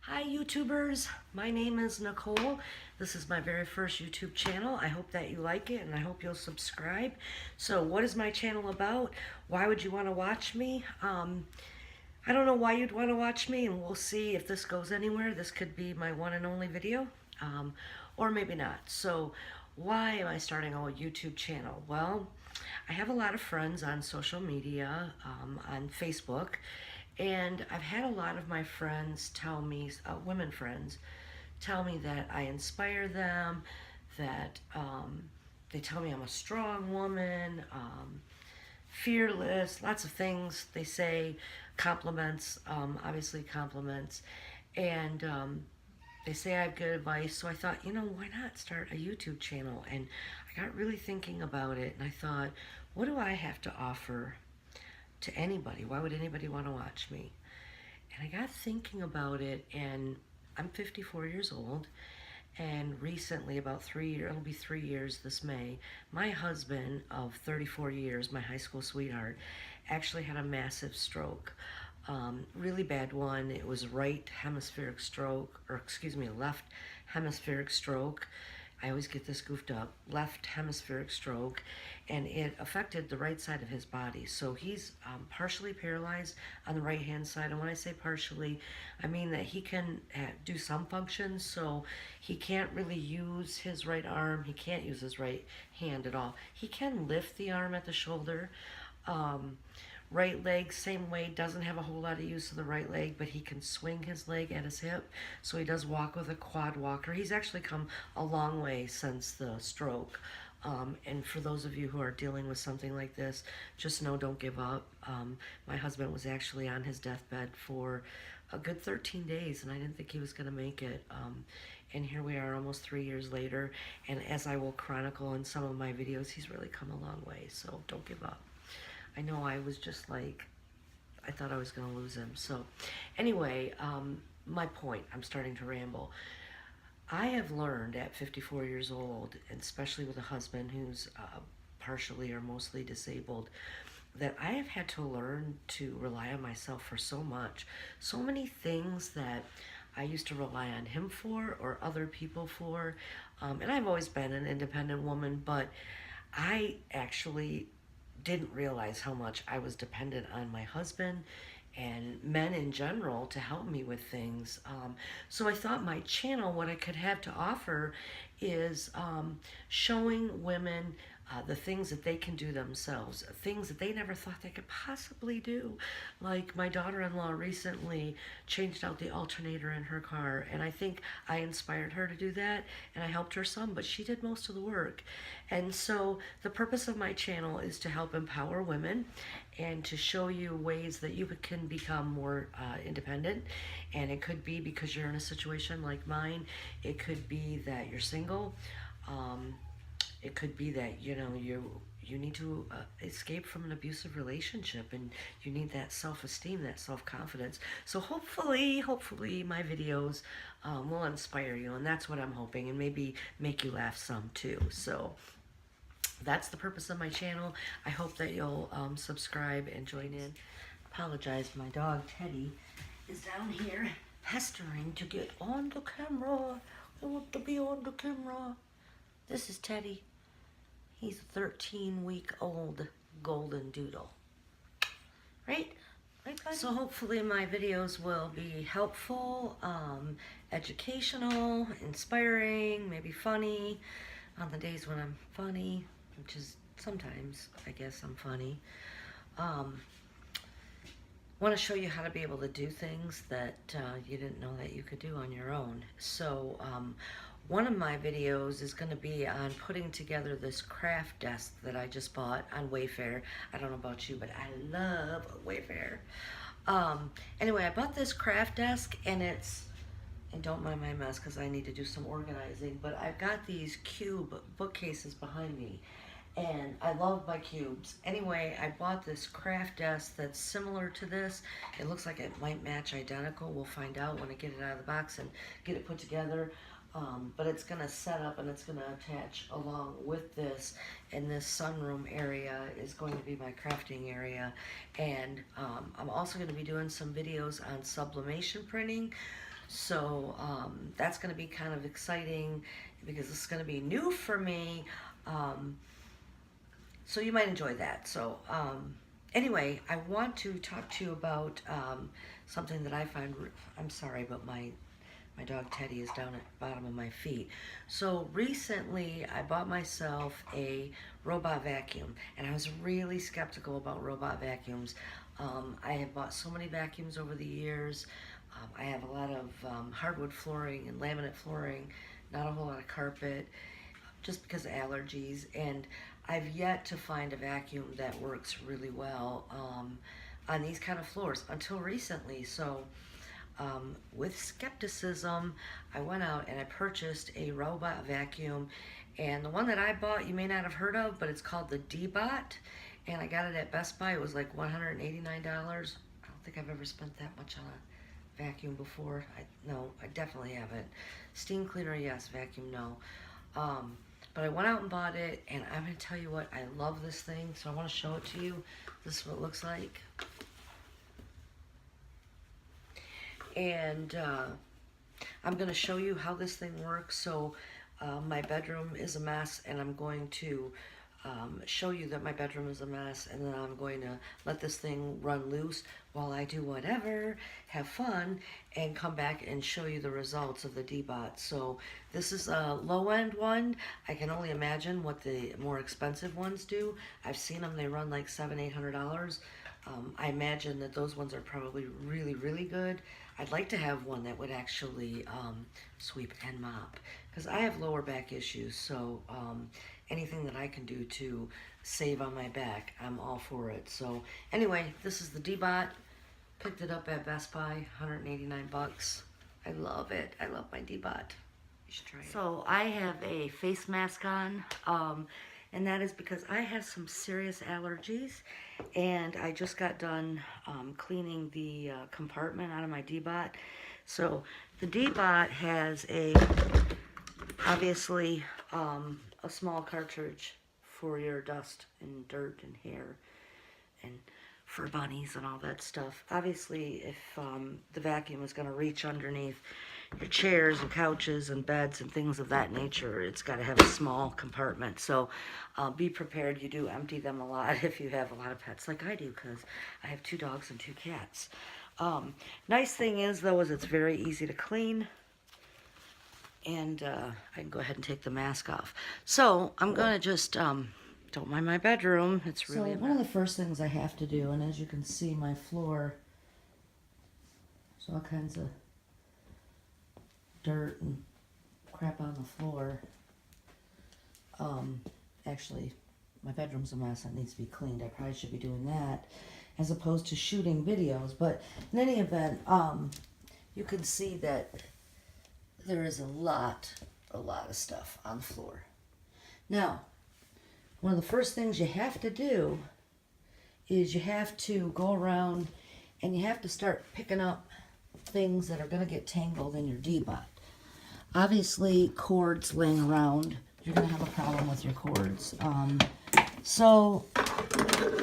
Hi YouTubers, my name is Nicole. This is my very first YouTube channel. I hope that you like it and I hope you'll subscribe. So what is my channel about? Why would you want to watch me? I don't know why you'd want to watch me, and we'll see if this goes anywhere. This could be my one and only video, or maybe not. So why am I starting a YouTube channel? Well, I have a lot of friends on social media, on Facebook, and I've had a lot of my friends tell me, women friends, tell me that I inspire them, that they tell me I'm a strong woman, fearless, lots of things they say, compliments, obviously compliments, and they say I have good advice. So I thought, why not start a YouTube channel? And I got really thinking about it, and I thought, what do I have to offer to anybody? Why would anybody want to watch me? And I got thinking about it, and I'm 54 years old, and recently, about 3 years, it'll be 3 years this May, my husband of 34 years, my high school sweetheart, actually had a massive stroke. Really bad one. It was right hemispheric stroke, or excuse me, left hemispheric stroke. I always get this goofed up. Left hemispheric stroke, and it affected the right side of his body. So he's partially paralyzed on the right hand side. And when I say partially, I mean that he can do some functions. So he can't really use his right arm. He can't use his right hand at all. He can lift the arm at the shoulder. Right leg, same way, doesn't have a whole lot of use of the right leg, but he can swing his leg at his hip, so he does walk with a quad walker. He's actually come a long way since the stroke. And for those of you who are dealing with something like this, just know, don't give up. My husband was actually on his deathbed for a good 13 days, and I didn't think he was going to make it. And here we are almost 3 years later, and as I will chronicle in some of my videos, he's really come a long way, so don't give up. I know I was just like, I thought I was going to lose him. So anyway, my point, I'm starting to ramble. I have learned at 54 years old, and especially with a husband who's partially or mostly disabled, that I have had to learn to rely on myself for so much. So many things that I used to rely on him for or other people for. And I've always been an independent woman, but I actually didn't realize how much I was dependent on my husband and men in general to help me with things. So I thought my channel, what I could have to offer is showing women the things that they can do themselves, things that they never thought they could possibly do. Like my daughter-in-law recently changed out the alternator in her car, and I think I inspired her to do that, and I helped her some, but she did most of the work. And so the purpose of my channel is to help empower women and to show you ways that you can become more independent. And it could be because you're in a situation like mine. It could be that you're single. It could be that you need to escape from an abusive relationship, and you need that self-esteem, that self-confidence. So hopefully my videos will inspire you, and that's what I'm hoping, and maybe make you laugh some too. So that's the purpose of my channel. I hope that you'll subscribe and join in. Apologize, my dog Teddy is down here pestering to get on the camera. I want to be on the camera. This is Teddy. He's a 13-week-old golden doodle. Right? Right, buddy? So hopefully my videos will be helpful, educational, inspiring, maybe funny on the days when I'm funny, which is sometimes, I guess I'm funny. Want to show you how to be able to do things that you didn't know that you could do on your own. So one of my videos is going to be on putting together this craft desk that I just bought on Wayfair. I don't know about you, but I love Wayfair. Anyway, I bought this craft desk, and and don't mind my mess because I need to do some organizing, but I've got these cube bookcases behind me, and I love my cubes. Anyway, I bought this craft desk that's similar to this. It looks like it might match identical. We'll find out when I get it out of the box and get it put together. But it's going to set up and it's going to attach along with this, and this sunroom area is going to be my crafting area. And I'm also going to be doing some videos on sublimation printing. So that's going to be kind of exciting because it's going to be new for me. So you might enjoy that. So anyway, I want to talk to you about something that I find, I'm sorry, but my dog Teddy is down at the bottom of my feet. So recently I bought myself a robot vacuum, and I was really skeptical about robot vacuums. I have bought so many vacuums over the years. I have a lot of hardwood flooring and laminate flooring, not a whole lot of carpet, just because of allergies, and I've yet to find a vacuum that works really well on these kind of floors until recently. So with skepticism, I went out and I purchased a robot vacuum, and the one that I bought you may not have heard of, but it's called the D-Bot, and I got it at Best Buy. It was like $189. I don't think I've ever spent that much on a vacuum before. No, I definitely haven't. Steam cleaner, yes. Vacuum, no. But I went out and bought it, and I'm going to tell you what, I love this thing, so I want to show it to you. This is what it looks like. And I'm going to show you how this thing works. So my bedroom is a mess, and I'm going to show you that my bedroom is a mess, and then I'm going to let this thing run loose while I do whatever, have fun, and come back and show you the results of the D-Bot. So this is a low-end one. I can only imagine what the more expensive ones do. I've seen them, they run like $700-800. I imagine that those ones are probably really, really good. I'd like to have one that would actually sweep and mop, because I have lower back issues, so anything that I can do to save on my back, I'm all for it. So anyway, this is the D-Bot. Picked it up at Best Buy, 189 bucks. I love it. I love my D-Bot. You should try it. So I have a face mask on, and that is because I have some serious allergies, and I just got done cleaning the compartment out of my D-Bot. So the D-Bot has obviously a small cartridge for your dust and dirt and hair and fur bunnies and all that stuff. Obviously, if the vacuum is going to reach underneath your chairs and couches and beds and things of that nature, it's got to have a small compartment. So be prepared. You do empty them a lot if you have a lot of pets like I do, because I have 2 dogs and 2 cats. Nice thing is, though, is it's very easy to clean. And I can go ahead and take the mask off. So I'm going to just, don't mind my bedroom. It's really... So one of the first things I have to do, and as you can see, my floor, there's all kinds of dirt and crap on the floor. Actually, my bedroom's a mess. That needs to be cleaned. I probably should be doing that as opposed to shooting videos. But in any event, you can see that there is a lot of stuff on the floor. Now, one of the first things you have to do is you have to go around and you have to start picking up things that are going to get tangled in your D-Bot. Obviously, cords laying around, you're going to have a problem with your cords. So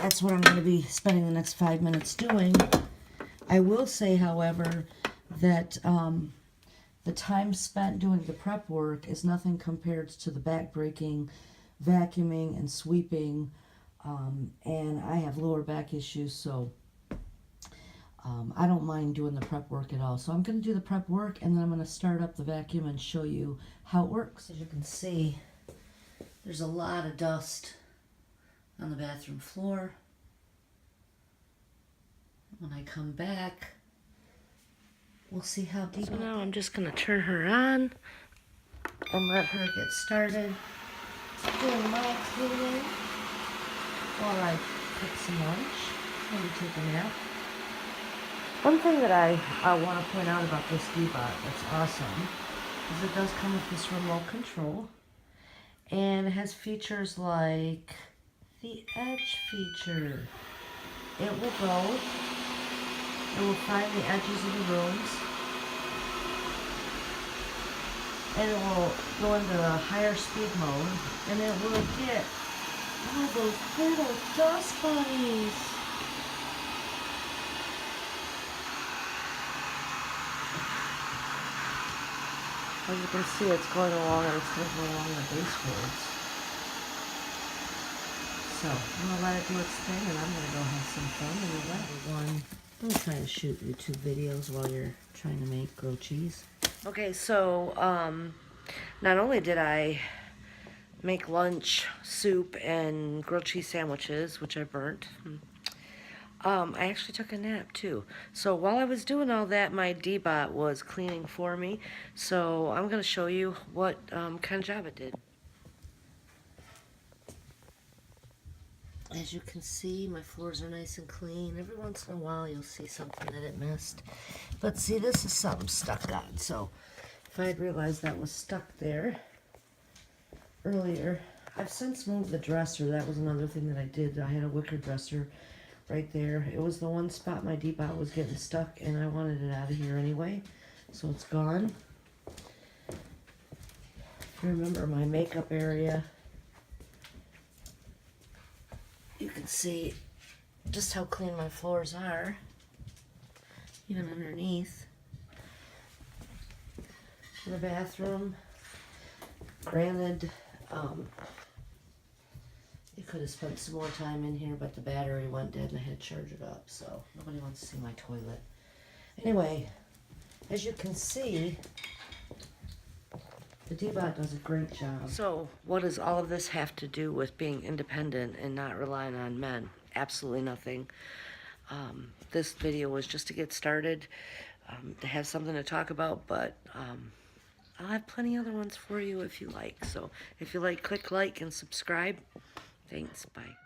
that's what I'm going to be spending the next 5 minutes doing. I will say, however, that the time spent doing the prep work is nothing compared to the back-breaking vacuuming and sweeping, and I have lower back issues, so I don't mind doing the prep work at all. So I'm going to do the prep work, and then I'm going to start up the vacuum and show you how it works. As you can see, there's a lot of dust on the bathroom floor. When I come back, we'll see how deep. So now I'm just going to turn her on and let her get started doing my cleaning while I cook some lunch, maybe take a nap. One thing that I want to point out about this D-Bot that's awesome is it does come with this remote control, and it has features like the edge feature. It will find the edges of the rooms, and it will go into a higher speed mode, and it will get all those little dust bunnies. As you can see, it's going along and it's going to go along the baseboards. So I'm going to let it do its thing, and I'm going to go have some fun and relax. Don't try to shoot YouTube videos while you're trying to make grilled cheese. Okay, so not only did I make lunch, soup, and grilled cheese sandwiches, which I burnt, I actually took a nap too. So while I was doing all that, my D-Bot was cleaning for me. So I'm going to show you what kind of job it did. As you can see, my floors are nice and clean. Every once in a while, you'll see something that it missed. But see, this is something stuck on. So if I had realized that was stuck there earlier, I've since moved the dresser. That was another thing that I did. I had a wicker dresser right there. It was the one spot my D-Bot was getting stuck, and I wanted it out of here anyway. So it's gone. Remember my makeup area. You can see just how clean my floors are, even underneath. The bathroom, granted, you could have spent some more time in here, but the battery went dead and I had to charge it up, so nobody wants to see my toilet. Anyway, as you can see, the D-Bot does a great job. So, what does all of this have to do with being independent and not relying on men? Absolutely nothing. This video was just to get started, to have something to talk about, but I'll have plenty other ones for you if you like. So, if you like, click like and subscribe. Thanks. Bye.